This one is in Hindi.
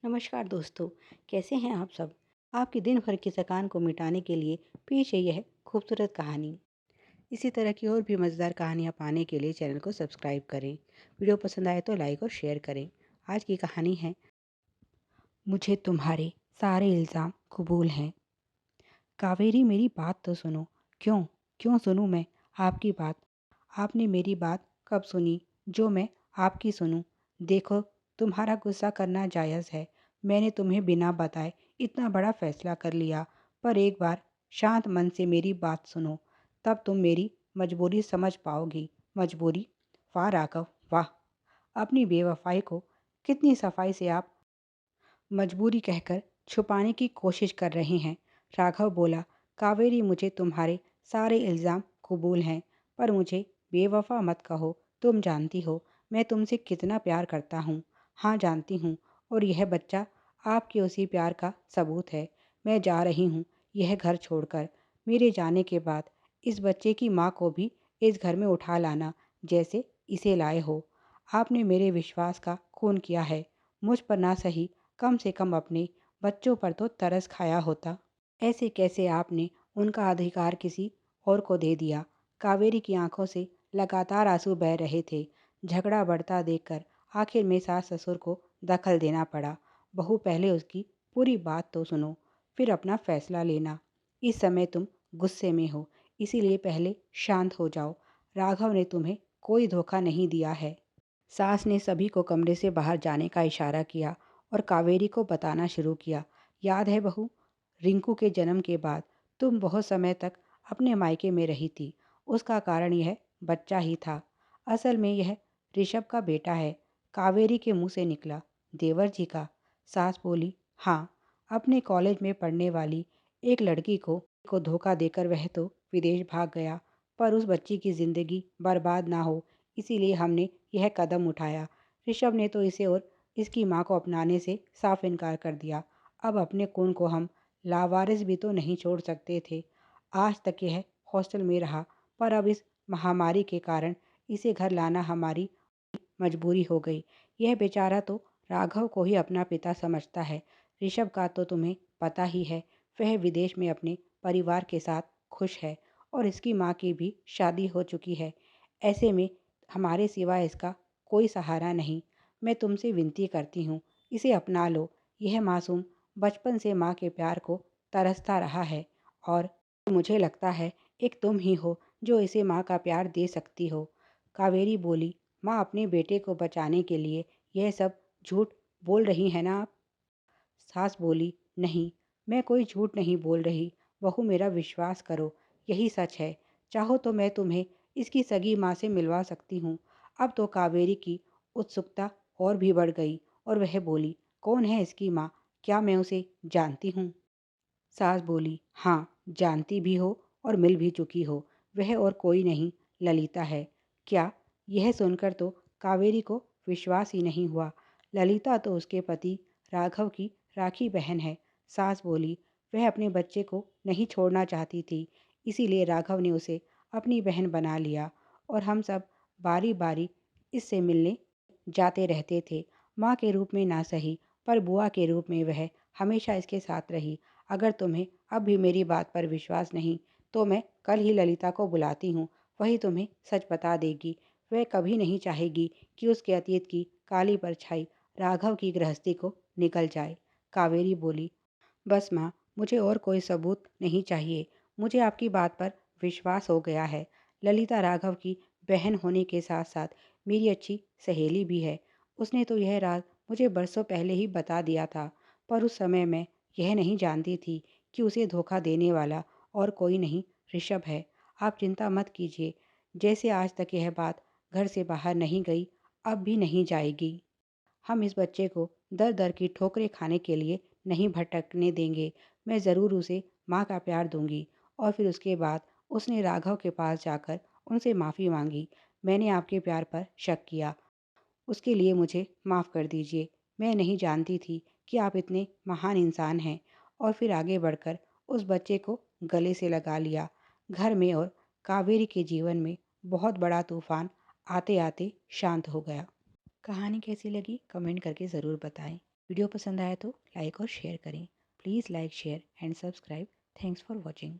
नमस्कार दोस्तों, कैसे हैं आप सब? आपकी दिन भर की थकान को मिटाने के लिए पेश है यह खूबसूरत कहानी। इसी तरह की और भी मज़ेदार कहानियाँ पाने के लिए चैनल को सब्सक्राइब करें। वीडियो पसंद आए तो लाइक और शेयर करें। आज की कहानी है मुझे तुम्हारे सारे इल्ज़ाम कबूल हैं। कावेरी मेरी बात तो सुनो। क्यों? क्यों सुनूं मैं आपकी बात? आपने मेरी बात कब सुनी जो मैं आपकी सुनूं? देखो, तुम्हारा गुस्सा करना जायज़ है। मैंने तुम्हें बिना बताए इतना बड़ा फ़ैसला कर लिया, पर एक बार शांत मन से मेरी बात सुनो, तब तुम मेरी मजबूरी समझ पाओगी। मजबूरी? वाह राघव, वाह! अपनी बेवफ़ाई को कितनी सफाई से आप मजबूरी कहकर छुपाने की कोशिश कर रहे हैं। राघव बोला, कावेरी मुझे तुम्हारे सारे इल्ज़ाम कबूल हैं, पर मुझे बेवफ़ा मत कहो। तुम जानती हो मैं तुमसे कितना प्यार करता हूँ। हाँ जानती हूँ, और यह बच्चा आपके उसी प्यार का सबूत है। मैं जा रही हूँ यह घर छोड़कर। मेरे जाने के बाद इस बच्चे की माँ को भी इस घर में उठा लाना, जैसे इसे लाए हो। आपने मेरे विश्वास का खून किया है। मुझ पर ना सही, कम से कम अपने बच्चों पर तो तरस खाया होता। ऐसे कैसे आपने उनका अधिकार किसी और को दे दिया? कावेरी की आंखों से लगातार आंसू बह रहे थे। झगड़ा बढ़ता देखकर आखिर में सास ससुर को दखल देना पड़ा। बहू, पहले उसकी पूरी बात तो सुनो, फिर अपना फैसला लेना। इस समय तुम गुस्से में हो, इसीलिए पहले शांत हो जाओ। राघव ने तुम्हें कोई धोखा नहीं दिया है। सास ने सभी को कमरे से बाहर जाने का इशारा किया और कावेरी को बताना शुरू किया। याद है बहू, रिंकू के जन्म के बाद तुम बहुत समय तक अपने मायके में रही थी। उसका कारण यह बच्चा ही था। असल में यह ऋषभ का बेटा है। कावेरी के मुंह से निकला। देवर जी का? सास बोली, हाँ, अपने कॉलेज में पढ़ने वाली एक लड़की को धोखा देकर वह तो विदेश भाग गया, पर उस बच्ची की ज़िंदगी बर्बाद ना हो, इसीलिए हमने यह कदम उठाया। ऋषभ ने तो इसे और इसकी माँ को अपनाने से साफ इनकार कर दिया। अब अपने खून को हम लावारिस भी तो नहीं छोड़ सकते थे। आज तक यह हॉस्टल में रहा, पर अब इस महामारी के कारण इसे घर लाना हमारी मजबूरी हो गई। यह बेचारा तो राघव को ही अपना पिता समझता है। ऋषभ का तो तुम्हें पता ही है, वह विदेश में अपने परिवार के साथ खुश है और इसकी माँ की भी शादी हो चुकी है। ऐसे में हमारे सिवा इसका कोई सहारा नहीं। मैं तुमसे विनती करती हूँ, इसे अपना लो। यह मासूम बचपन से माँ के प्यार को तरसता रहा है, और मुझे लगता है एक तुम ही हो जो इसे माँ का प्यार दे सकती हो। कावेरी बोली, माँ अपने बेटे को बचाने के लिए यह सब झूठ बोल रही है ना आप? सास बोली, नहीं, मैं कोई झूठ नहीं बोल रही। बहू, मेरा विश्वास करो, यही सच है। चाहो तो मैं तुम्हें इसकी सगी माँ से मिलवा सकती हूँ। अब तो कावेरी की उत्सुकता और भी बढ़ गई और वह बोली, कौन है इसकी माँ? क्या मैं उसे जानती हूँ? सास बोली, हाँ, जानती भी हो और मिल भी चुकी हो। वह और कोई नहीं, ललिता है। क्या? यह सुनकर तो कावेरी को विश्वास ही नहीं हुआ। ललिता तो उसके पति राघव की राखी बहन है। सास बोली, वह अपने बच्चे को नहीं छोड़ना चाहती थी, इसीलिए राघव ने उसे अपनी बहन बना लिया और हम सब बारी बारी इससे मिलने जाते रहते थे। माँ के रूप में ना सही, पर बुआ के रूप में वह हमेशा इसके साथ रही। अगर तुम्हें अब भी मेरी बात पर विश्वास नहीं, तो मैं कल ही ललिता को बुलाती हूँ। वही तुम्हें सच बता देगी। वह कभी नहीं चाहेगी कि उसके अतीत की काली परछाई राघव की गृहस्थी को निकल जाए। कावेरी बोली, बस माँ, मुझे और कोई सबूत नहीं चाहिए। मुझे आपकी बात पर विश्वास हो गया है। ललिता राघव की बहन होने के साथ साथ मेरी अच्छी सहेली भी है। उसने तो यह राज मुझे बरसों पहले ही बता दिया था, पर उस समय मैं यह नहीं जानती थी कि उसे धोखा देने वाला और कोई नहीं, ऋषभ है। आप चिंता मत कीजिए। जैसे आज तक यह बात घर से बाहर नहीं गई, अब भी नहीं जाएगी। हम इस बच्चे को दर दर की ठोकरें खाने के लिए नहीं भटकने देंगे। मैं ज़रूर उसे माँ का प्यार दूंगी। और फिर उसके बाद उसने राघव के पास जाकर उनसे माफ़ी मांगी। मैंने आपके प्यार पर शक किया, उसके लिए मुझे माफ़ कर दीजिए। मैं नहीं जानती थी कि आप इतने महान इंसान हैं। और फिर आगे बढ़कर उस बच्चे को गले से लगा लिया। घर में और कावेरी के जीवन में बहुत बड़ा तूफान आते आते शांत हो गया। कहानी कैसी लगी कमेंट करके ज़रूर बताएं। वीडियो पसंद आया तो लाइक और शेयर करें। Please like, share and subscribe. Thanks for watching.